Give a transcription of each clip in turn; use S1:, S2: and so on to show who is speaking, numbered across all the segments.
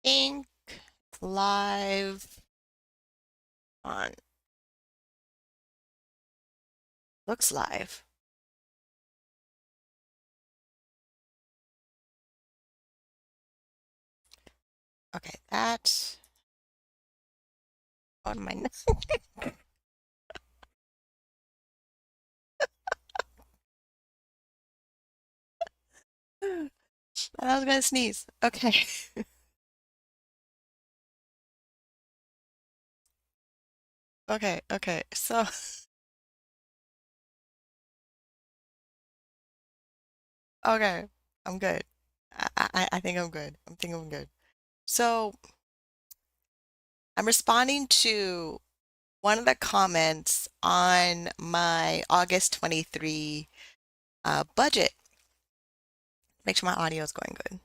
S1: think live on, looks live. Okay, that's on my, I was gonna sneeze. Okay. Okay, okay. So, okay, I'm good. I think I'm good. I think I'm good. So, I'm responding to one of the comments on my August 23 budget. Make sure my audio is going good.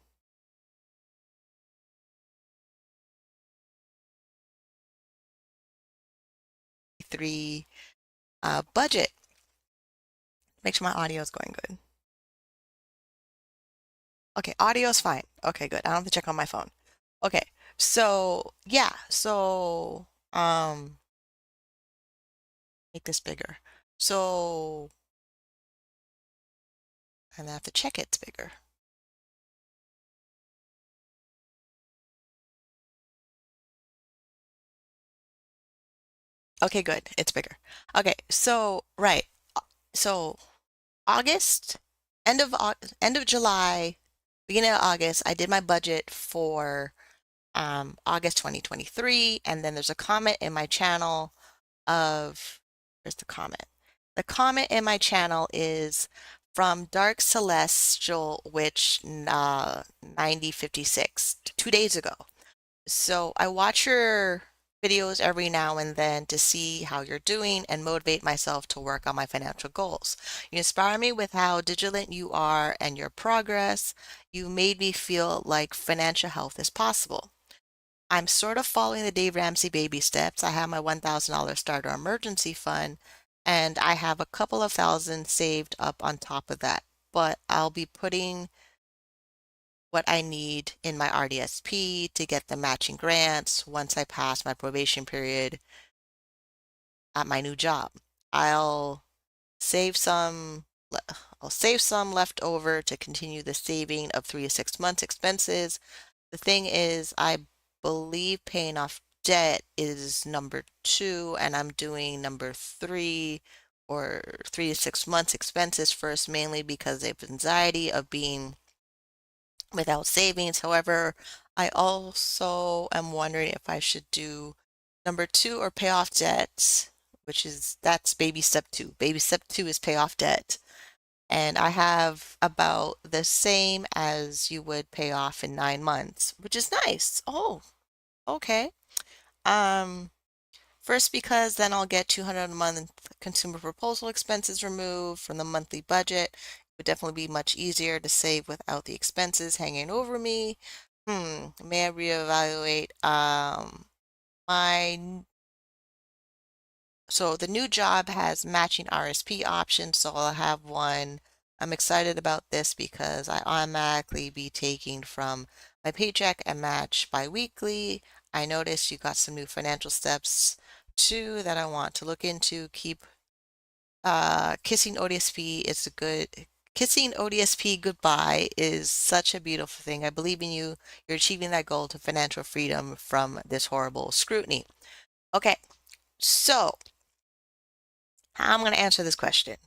S1: 3 budget. Make sure my audio is going good. Okay, audio is fine. Okay, good. I don't have to check on my phone. Okay, so yeah, so make this bigger. So, and I have to check it's bigger. Okay, good. It's bigger. Okay, so right. So August, end of July, beginning of August, I did my budget for August 2023, and then there's a comment in my channel of, where's the comment? The comment in my channel is from Dark Celestial Witch 9056, 2 days ago. So I watch your videos every now and then to see how you're doing and motivate myself to work on my financial goals. You inspire me with how vigilant you are and your progress. You made me feel like financial health is possible. I'm sort of following the Dave Ramsey baby steps. I have my $1,000 starter emergency fund, and I have a couple of thousand saved up on top of that. But I'll be putting what I need in my RDSP to get the matching grants once I pass my probation period at my new job. I'll save some I'll save some left over to continue the saving of 3 to 6 months expenses. The thing is, I believe paying off debt is number two, and I'm doing number three or 3 to 6 months expenses first, mainly because of anxiety of being without savings. However, I also am wondering if I should do number two or pay off debt, that's baby step two. Baby step two is pay off debt. And I have about the same as you would pay off in 9 months, which is nice. Oh, okay. Um, First, because then I'll get 200 a month consumer proposal expenses removed from the monthly budget. It would definitely be much easier to save without the expenses hanging over me. May I reevaluate my so the new job has matching RSP options, so I'll have one. I'm excited about this because I automatically be taking from my paycheck and match biweekly. I noticed you got some new financial steps too that I want to look into. Keep kissing ODSP goodbye is such a beautiful thing. I believe in you. You're achieving that goal to financial freedom from this horrible scrutiny. Okay, so how I'm going to answer this question.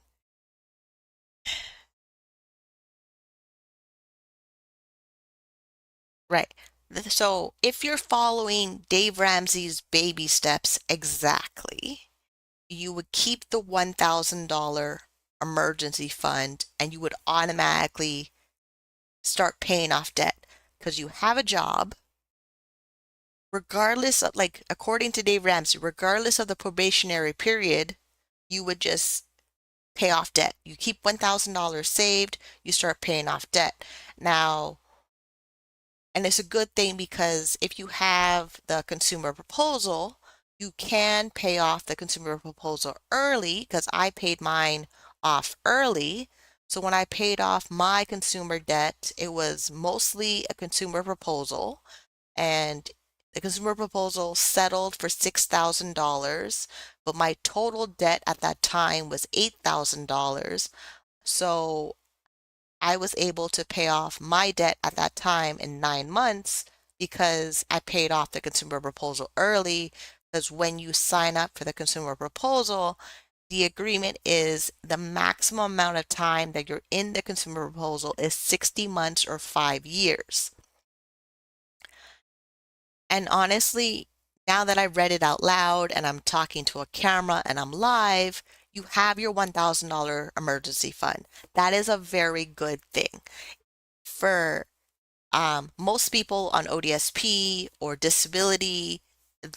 S1: Right. So if you're following Dave Ramsey's baby steps exactly, you would keep the $1,000 emergency fund and you would automatically start paying off debt because you have a job, regardless of, like, according to Dave Ramsey, regardless of the probationary period, you would just pay off debt. You keep $1,000 saved, you start paying off debt. Now, and it's a good thing because if you have the consumer proposal, you can pay off the consumer proposal early because I paid mine off early. So when I paid off my consumer debt, it was mostly a consumer proposal. and the consumer proposal settled for $6,000, but my total debt at that time was $8,000. So I was able to pay off my debt at that time in 9 months because I paid off the consumer proposal early. Because when you sign up for the consumer proposal, the agreement is the maximum amount of time that you're in the consumer proposal is 60 months or 5 years. And honestly, now that I've read it out loud and I'm talking to a camera and I'm live, you have your $1,000 emergency fund. That is a very good thing. For most people on ODSP or disability,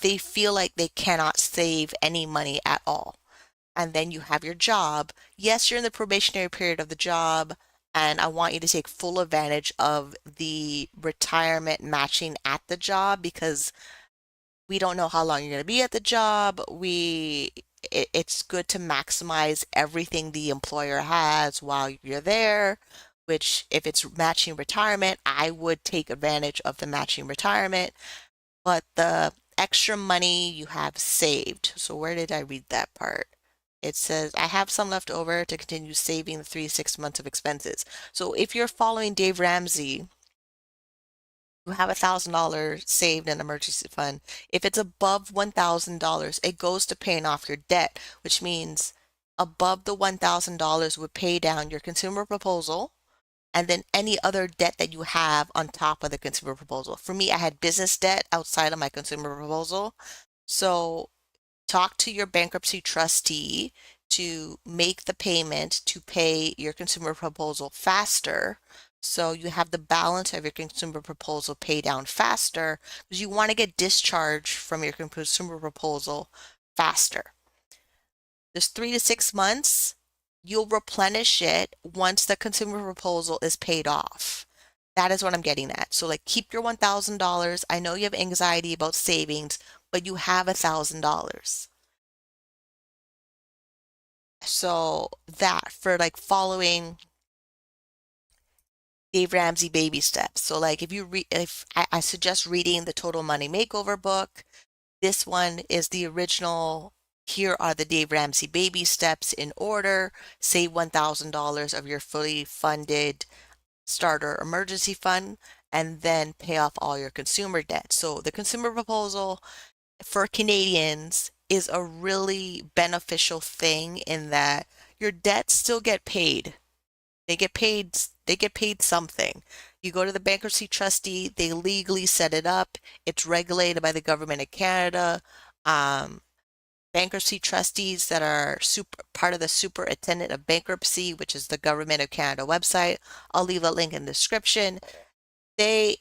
S1: they feel like they cannot save any money at all. And then you have your job. Yes, you're in the probationary period of the job, and I want you to take full advantage of the retirement matching at the job because we don't know how long you're going to be at the job. It's good to maximize everything the employer has while you're there, which if it's matching retirement, I would take advantage of the matching retirement, but the extra money you have saved. So where did I read that part? It says, I have some left over to continue saving the 3 to 6 months of expenses. So if you're following Dave Ramsey, you have $1,000 saved in an emergency fund. If it's above $1,000, it goes to paying off your debt, which means above the $1,000 would pay down your consumer proposal and then any other debt that you have on top of the consumer proposal. For me, I had business debt outside of my consumer proposal. So talk to your bankruptcy trustee to make the payment to pay your consumer proposal faster. So you have the balance of your consumer proposal pay down faster because you want to get discharged from your consumer proposal faster. There's 3 to 6 months. You'll replenish it once the consumer proposal is paid off. That is what I'm getting at. So like keep your $1,000. I know you have anxiety about savings, but you have $1,000. So that for like following Dave Ramsey baby steps. So like if you read, if I suggest reading the Total Money Makeover book. This one is the original. Here are the Dave Ramsey baby steps in order. Save $1,000 of your fully funded starter emergency fund and then pay off all your consumer debt. So the consumer proposal for Canadians is a really beneficial thing in that your debts still get paid. They get paid something. You go to the bankruptcy trustee, they legally set it up. It's regulated by the government of Canada. Um, Bankruptcy trustees that are part of the superintendent of bankruptcy, which is the government of Canada website. I'll leave a link in the description. They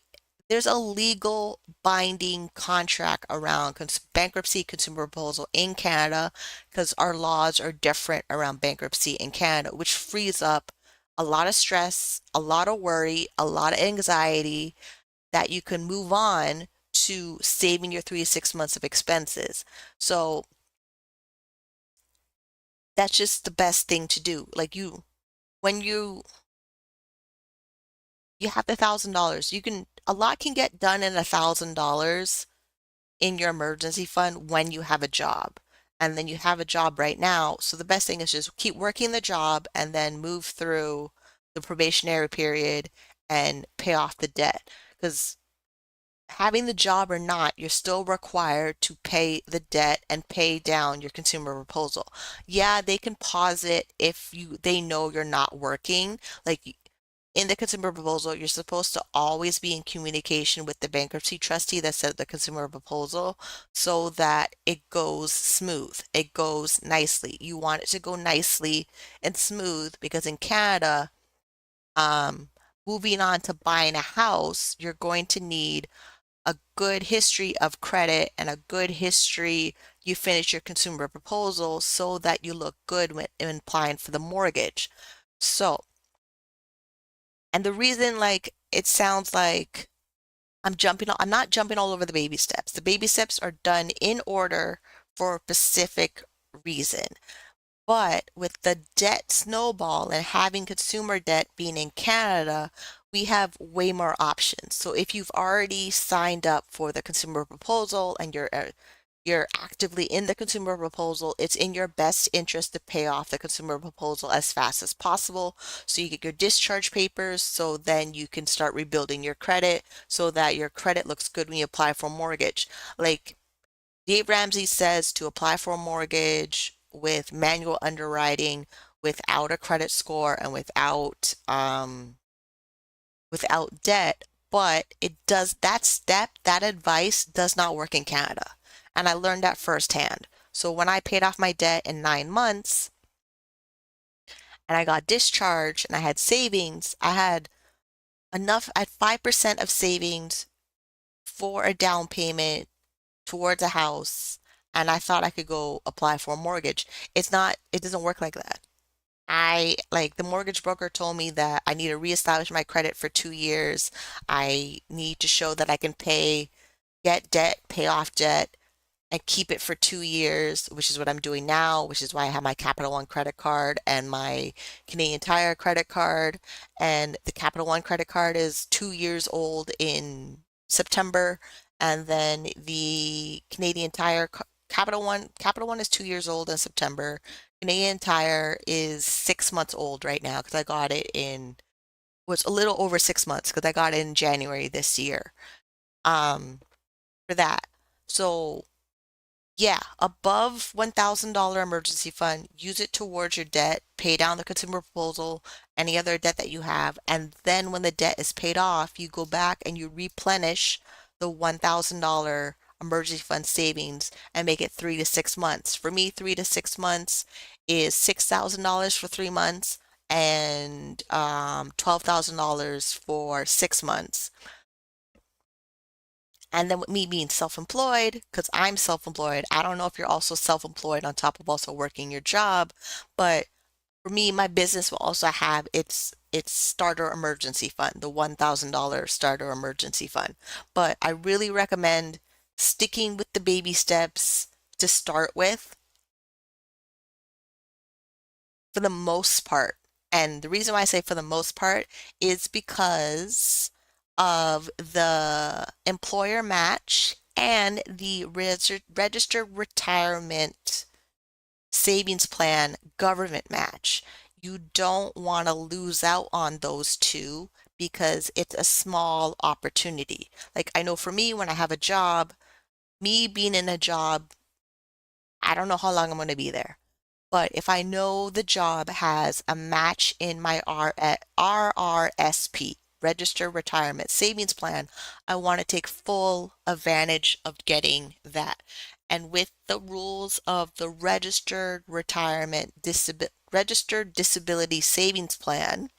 S1: there's a legal binding contract around bankruptcy consumer proposal in Canada because our laws are different around bankruptcy in Canada, which frees up a lot of stress, a lot of worry, a lot of anxiety that you can move on to saving your 3 to 6 months of expenses. So that's just the best thing to do. Like when you have $1,000, a lot can get done in $1,000 in your emergency fund when you have a job. And then you have a job right now. So the best thing is just keep working the job and then move through the probationary period and pay off the debt. Because having the job or not, you're still required to pay the debt and pay down your consumer proposal. Yeah, they can pause it if they know you're not working. Like in the consumer proposal, you're supposed to always be in communication with the bankruptcy trustee that set the consumer proposal so that it goes smooth. It goes nicely. You want it to go nicely and smooth because in Canada, um, moving on to buying a house, you're going to need a good history of credit and a good history you finish your consumer proposal so that you look good when applying for the mortgage. So, and the reason like it sounds like I'm not jumping all over the baby steps. The baby steps are done in order for a specific reason. But with the debt snowball and having consumer debt being in Canada, we have way more options. So if you've already signed up for the consumer proposal and you're actively in the consumer proposal, it's in your best interest to pay off the consumer proposal as fast as possible so you get your discharge papers, so then you can start rebuilding your credit so that your credit looks good when you apply for a mortgage. Like Dave Ramsey says, to apply for a mortgage with manual underwriting, without a credit score, and without debt, but it does that advice does not work in Canada. And I learned that firsthand. So when I paid off my debt in 9 months and I got discharged and I had savings, I had 5% of savings for a down payment towards a house, and I thought I could go apply for a mortgage. It doesn't work like that. The mortgage broker told me that I need to reestablish my credit for 2 years. I need to show that I can get debt, pay off debt, and keep it for 2 years, which is what I'm doing now, which is why I have my Capital One credit card and my Canadian Tire credit card. And the Capital One credit card is 2 years old in September. And then the Canadian Tire Capital One is 2 years old in September. Canadian Tire is 6 months old right now because I got it in, was a little over 6 months because I got it in January this year. Um, for that. So yeah, above $1,000 emergency fund, use it towards your debt, pay down the consumer proposal, any other debt that you have, and then when the debt is paid off, you go back and you replenish the $1,000 emergency fund savings and make it 3 to 6 months. For me, 3 to 6 months is $6,000 for 3 months and $12,000 for 6 months. And then with me being self-employed, because I'm self-employed, I don't know if you're also self-employed on top of also working your job, but for me, my business will also have its starter emergency fund, the $1,000 starter emergency fund. But I really recommend sticking with the baby steps to start with for the most part. And the reason why I say for the most part is because of the employer match and the registered retirement savings plan government match. You don't want to lose out on those two because it's a small opportunity. Like I know for me, when I have a job, me being in a job, I don't know how long I'm going to be there. But if I know the job has a match in my RRSP, Registered Retirement Savings Plan, I want to take full advantage of getting that. And with the rules of the Registered Disability Savings Plan,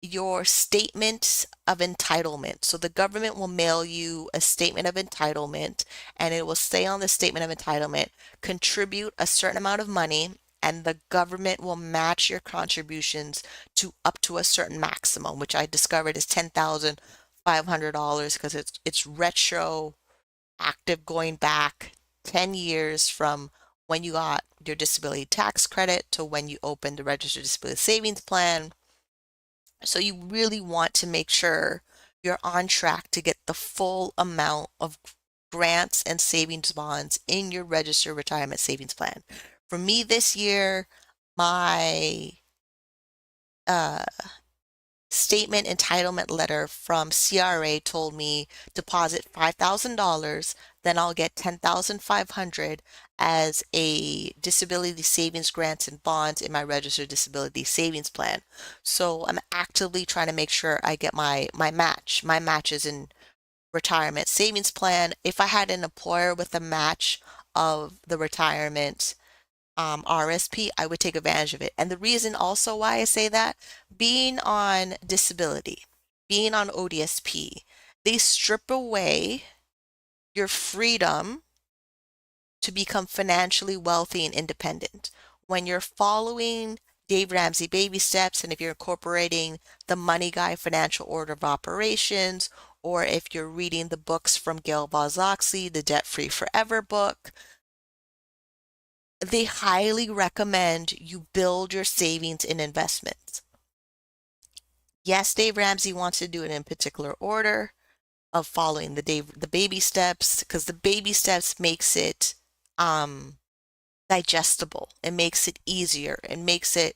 S1: your statement of entitlement. So the government will mail you a statement of entitlement, and it will say on the statement of entitlement, contribute a certain amount of money, and the government will match your contributions to up to a certain maximum, which I discovered is $10,500 because it's retroactive going back 10 years from when you got your disability tax credit to when you opened the registered disability savings plan. So you really want to make sure you're on track to get the full amount of grants and savings bonds in your registered retirement savings plan. For me this year, my uh, statement entitlement letter from CRA told me deposit $5,000, then I'll get 10,500 as a disability savings grants and bonds in my registered disability savings plan. So I'm actively trying to make sure I get my match. My match is in retirement savings plan. If I had an employer with a match of the retirement RSP, I would take advantage of it. And the reason also why I say that, being on disability, being on ODSP, they strip away your freedom to become financially wealthy and independent. When you're following Dave Ramsey baby steps, and if you're incorporating the Money Guy Financial Order of Operations, or if you're reading the books from Gail Bozoxy, the Debt Free Forever book, they highly recommend you build your savings and investments. Yes, Dave Ramsey wants to do it in particular order of following the baby steps, because the baby steps makes it um digestible. It makes it easier. It makes it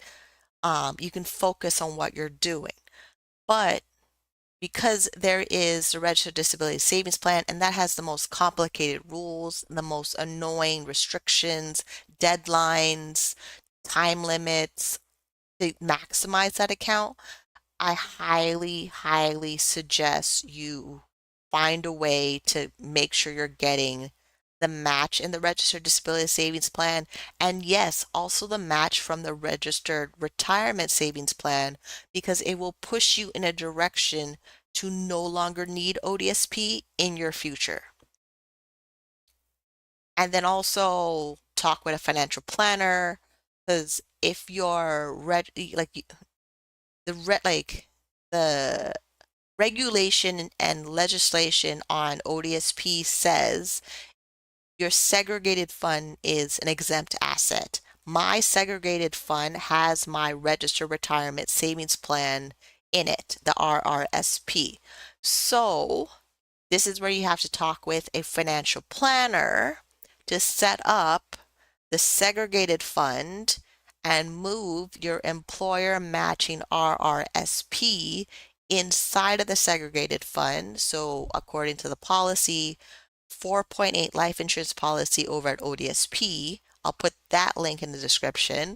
S1: you can focus on what you're doing. But because there is the Registered Disability Savings Plan, and that has the most complicated rules, the most annoying restrictions, deadlines, time limits to maximize that account, I highly, highly suggest you find a way to make sure you're getting the match in the Registered Disability Savings Plan. And yes, also the match from the Registered Retirement Savings Plan, because it will push you in a direction to no longer need ODSP in your future. And then also talk with a financial planner, because if you're like the regulation and legislation on ODSP says your segregated fund is an exempt asset. My segregated fund has my registered retirement savings plan in it, the RRSP. So this is where you have to talk with a financial planner to set up the segregated fund and move your employer matching RRSP inside of the segregated fund. So according to the policy, 4.8 life insurance policy over at ODSP, I'll put that link in the description.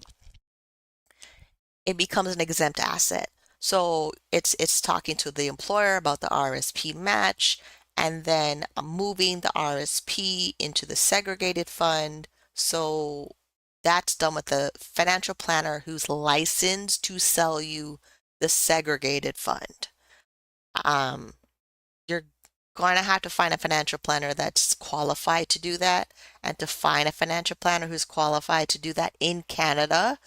S1: It becomes an exempt asset. So it's talking to the employer about the RSP match, and then moving the RSP into the segregated fund. So that's done with the financial planner who's licensed to sell you the segregated fund. Um, you're going to have to find a financial planner that's qualified to do that, and to find a financial planner who's qualified to do that in Canada,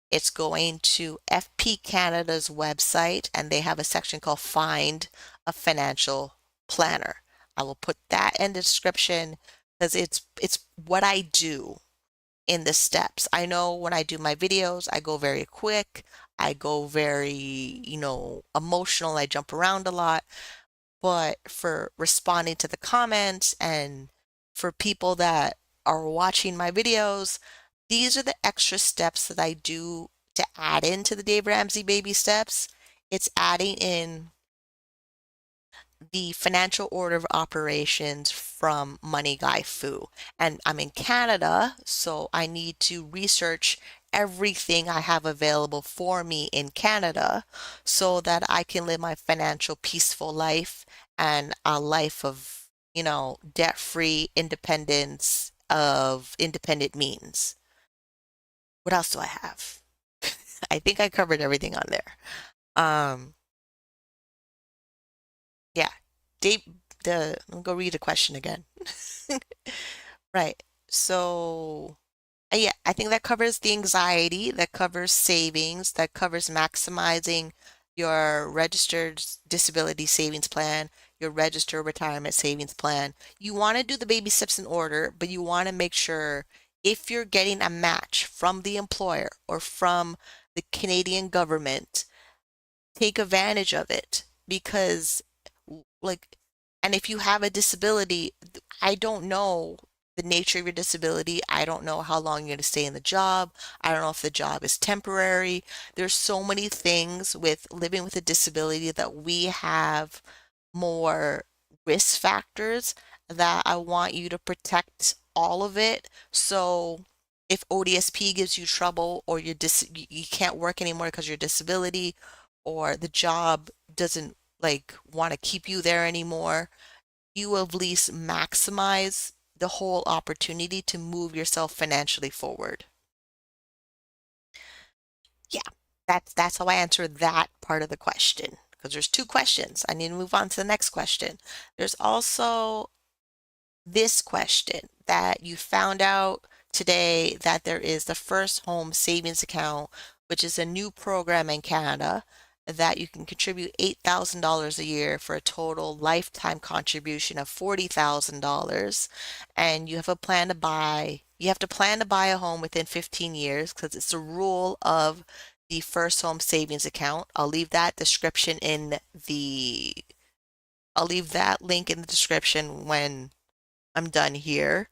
S1: it's going to FP Canada's website, and they have a section called Find a Financial Planner. I will put that in the description because it's what I do in the steps. I know when I do my videos, I go very quick. I go very, emotional. I jump around a lot. But for responding to the comments and for people that are watching my videos, these are the extra steps that I do to add into the Dave Ramsey baby steps. It's adding in the financial order of operations from Money Guy Fu. And I'm in Canada, so I need to research everything I have available for me in Canada so that I can live my financial peaceful life and a life of, debt-free independence of independent means. What else do I have? I think I covered everything on there. Um, yeah. Dave, let me go read the question again. Right. So, yeah, I think that covers the anxiety, that covers savings, that covers maximizing your registered disability savings plan, your registered retirement savings plan. You want to do the baby steps in order, but you want to make sure if you're getting a match from the employer or from the Canadian government, take advantage of it because like, and if you have a disability, I don't know the nature of your disability. I don't know how long you're going to stay in the job. I don't know if the job is temporary. There's so many things with living with a disability that we have more risk factors that I want you to protect all of it. So if ODSP gives you trouble or you can't work anymore because of your disability or the job doesn't like want to keep you there anymore, you at least maximize the whole opportunity to move yourself financially forward. Yeah, that's how I answer that part of the question. Because there's two questions. I need to move on to the next question. There's also this question that you found out today that there is the First Home Savings Account, which is a new program in Canada that you can contribute $8,000 a year for a total lifetime contribution of $40,000. And you have to plan to buy a home within 15 years because it's a rule of the first home savings account. I'll leave that description in the, I'll leave that link in the description when I'm done here.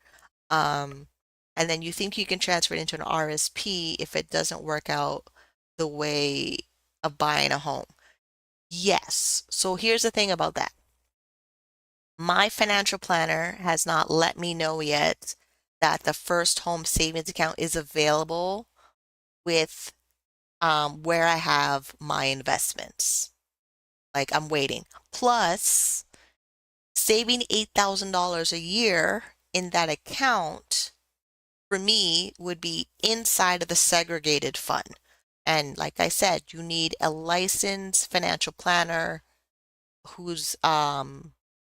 S1: Um, and then you think you can transfer it into an RSP if it doesn't work out the way of buying a home. Yes. So here's the thing about that. My financial planner has not let me know yet that the first home savings account is available with where I have my investments. Like I'm waiting. Plus, saving $8,000 a year in that account for me would be inside of the segregated fund. And like I said, you need a licensed financial planner who's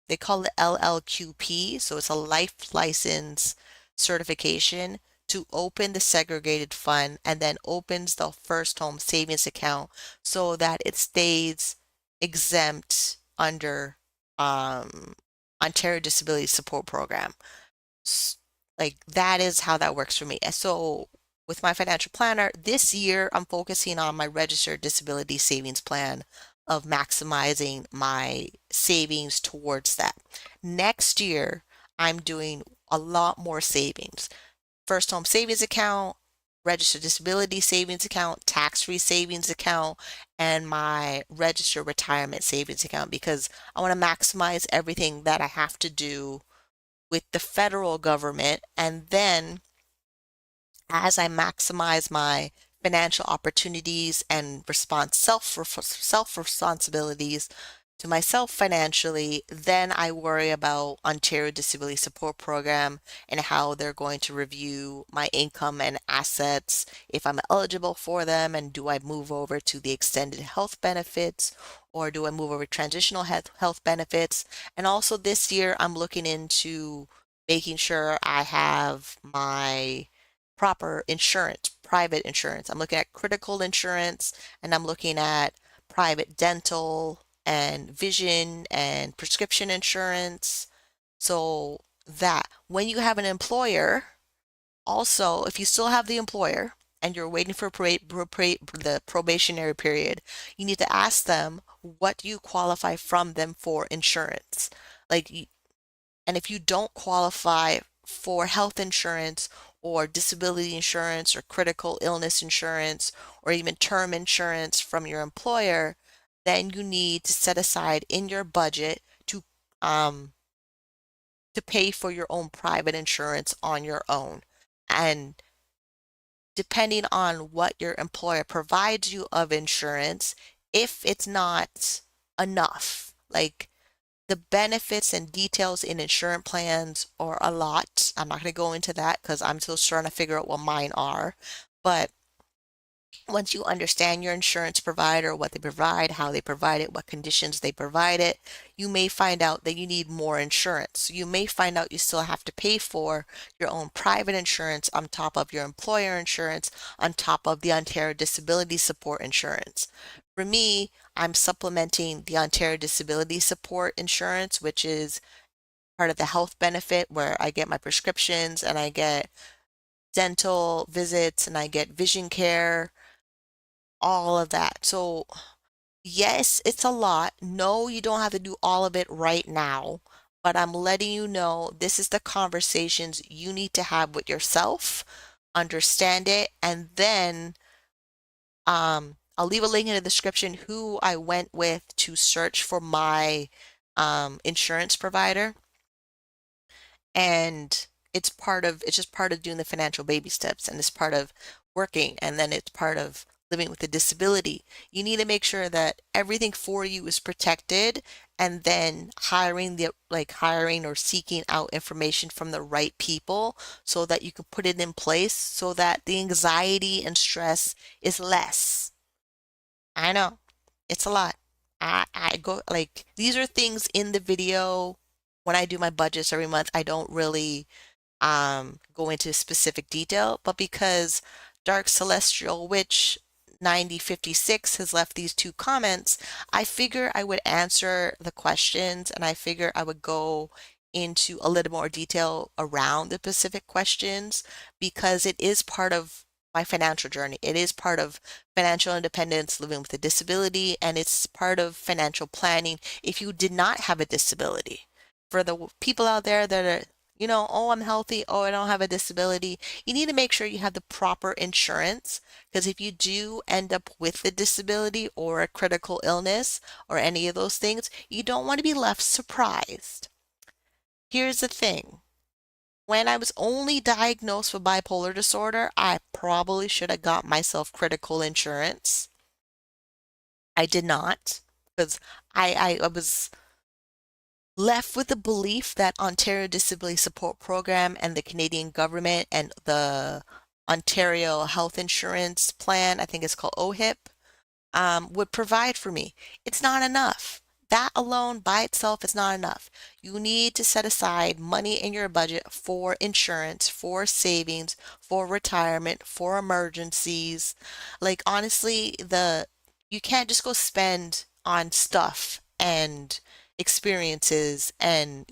S1: they call it LLQP, so it's a life license certification to open the segregated fund and then opens the first home savings account so that it stays exempt under Ontario Disability Support Program. Like that is how that works for me. And so with my financial planner, this year I'm focusing on my registered disability savings plan of maximizing my savings towards that. Next year, I'm doing a lot more savings. First home savings account, registered disability savings account, tax-free savings account, and my registered retirement savings account because I want to maximize everything that I have to do with the federal government. And then as I maximize my financial opportunities and self responsibilities to myself financially, then I worry about Ontario Disability Support Program and how they're going to review my income and assets, if I'm eligible for them, and do I move over to the extended health benefits or do I move over transitional health benefits? And also this year, I'm looking into making sure I have my proper insurance, private insurance. I'm looking at critical insurance and I'm looking at private dental and vision and prescription insurance. So that when you have an employer, also, if you still have the employer and you're waiting for the probationary period, you need to ask them what do you qualify from them for insurance. Like and if you don't qualify for health insurance or disability insurance or critical illness insurance or even term insurance from your employer, then you need to set aside in your budget um, to pay for your own private insurance on your own. And depending on what your employer provides you of insurance, if it's not enough, like the benefits and details in insurance plans are a lot. I'm not going to go into that because I'm still trying to figure out what mine are. But once you understand your insurance provider, what they provide, how they provide it, what conditions they provide it, you may find out that you need more insurance. You may find out you still have to pay for your own private insurance on top of your employer insurance, on top of the Ontario Disability Support Insurance. For me, I'm supplementing the Ontario Disability Support Insurance, which is part of the health benefit where I get my prescriptions and I get dental visits and I get vision care, all of that. So, yes, it's a lot. No, you don't have to do all of it right now, but I'm letting you know this is the conversations you need to have with yourself, understand it, and then I'll leave a link in the description who I went with to search for my insurance provider. And it's just part of doing the financial baby steps and it's part of working and then it's part of living with a disability. You need to make sure that everything for you is protected and then hiring or seeking out information from the right people so that you can put it in place so that the anxiety and stress is less. I know it's a lot. I go like these are things in the video when I do my budgets every month. I don't really go into specific detail, but because Dark Celestial Witch 9056 has left these two comments, I figure I would answer the questions and I figure I would go into a little more detail around the specific questions because it is part of my financial journey. It is part of financial independence, living with a disability, and it's part of financial planning if you did not have a disability. For the people out there that are, oh, I'm healthy, oh, I don't have a disability, you need to make sure you have the proper insurance, because if you do end up with a disability or a critical illness or any of those things, you don't want to be left surprised. Here's the thing. When I was only diagnosed with bipolar disorder, I probably should have got myself critical insurance. I did not, because I was left with the belief that Ontario Disability Support Program and the Canadian government and the Ontario Health Insurance Plan, I think it's called OHIP, would provide for me. It's not enough. That alone by itself is not enough. You need to set aside money in your budget for insurance, for savings, for retirement, for emergencies. Like honestly, you can't just go spend on stuff and experiences and,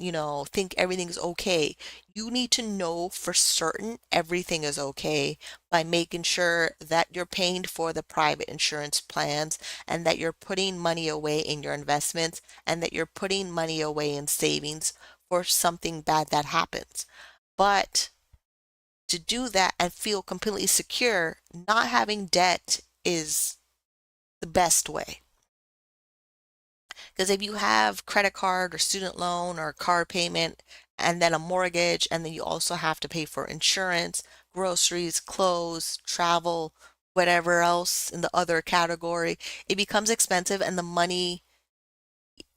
S1: think everything's okay. You need to know for certain everything is okay by making sure that you're paying for the private insurance plans and that you're putting money away in your investments and that you're putting money away in savings for something bad that happens. But to do that and feel completely secure, not having debt is the best way. Because if you have credit card or student loan or car payment and then a mortgage, and then you also have to pay for insurance, groceries, clothes, travel, whatever else in the other category, it becomes expensive and the money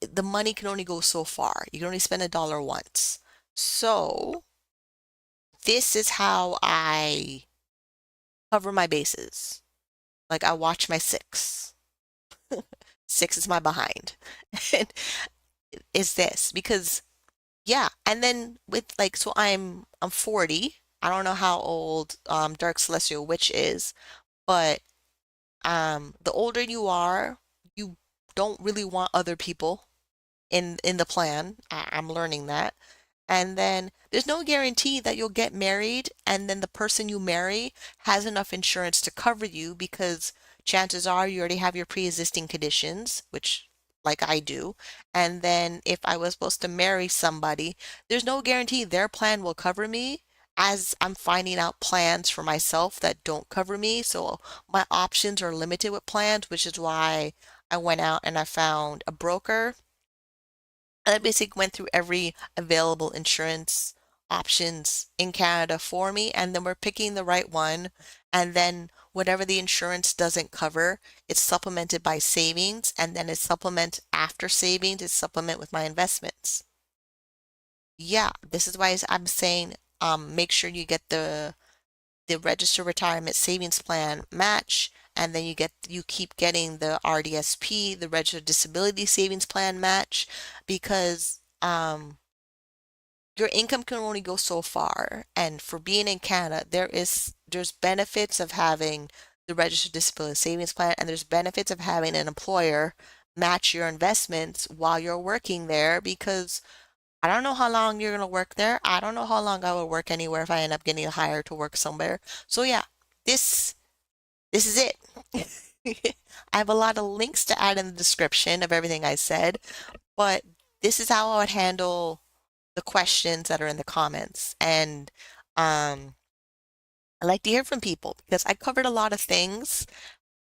S1: can only go so far. You can only spend $1 once. So this is how I cover my bases. Like I watch my six. Six is my behind. And is this because yeah, and then with like so I'm 40. I don't know how old Dark Celestial Witch is, but the older you are, you don't really want other people in the plan. I'm learning that. And then there's no guarantee that you'll get married and then the person you marry has enough insurance to cover you because chances are you already have your pre-existing conditions, which like I do. And then if I was supposed to marry somebody, there's no guarantee their plan will cover me as I'm finding out plans for myself that don't cover me. So my options are limited with plans, which is why I went out and I found a broker and I basically went through every available insurance options in Canada for me, and then we're picking the right one. And then whatever the insurance doesn't cover, it's supplemented by savings, and then it's supplement after savings, it's supplement with my investments. Yeah, this is why I'm saying make sure you get the registered retirement savings plan match, and then you keep getting the RDSP, the registered disability savings plan match, because your income can only go so far. And for being in Canada, there's benefits of having the registered disability savings plan, and there's benefits of having an employer match your investments while you're working there because I don't know how long you're going to work there. I don't know how long I will work anywhere if I end up getting hired to work somewhere. So yeah, this this is it. I have a lot of links to add in the description of everything I said, but this is how I would handle the questions that are in the comments. And um, I like to hear from people because I covered a lot of things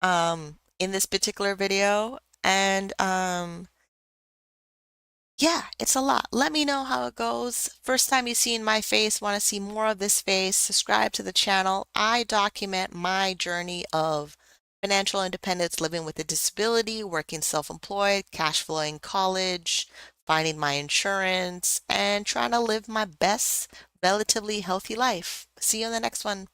S1: in this particular video. And yeah, it's a lot. Let me know how it goes. First time you've seen my face, want to see more of this face, subscribe to the channel. I document my journey of financial independence, living with a disability, working self-employed, cash flowing college, finding my insurance, and trying to live my best, relatively healthy life. See you in the next one.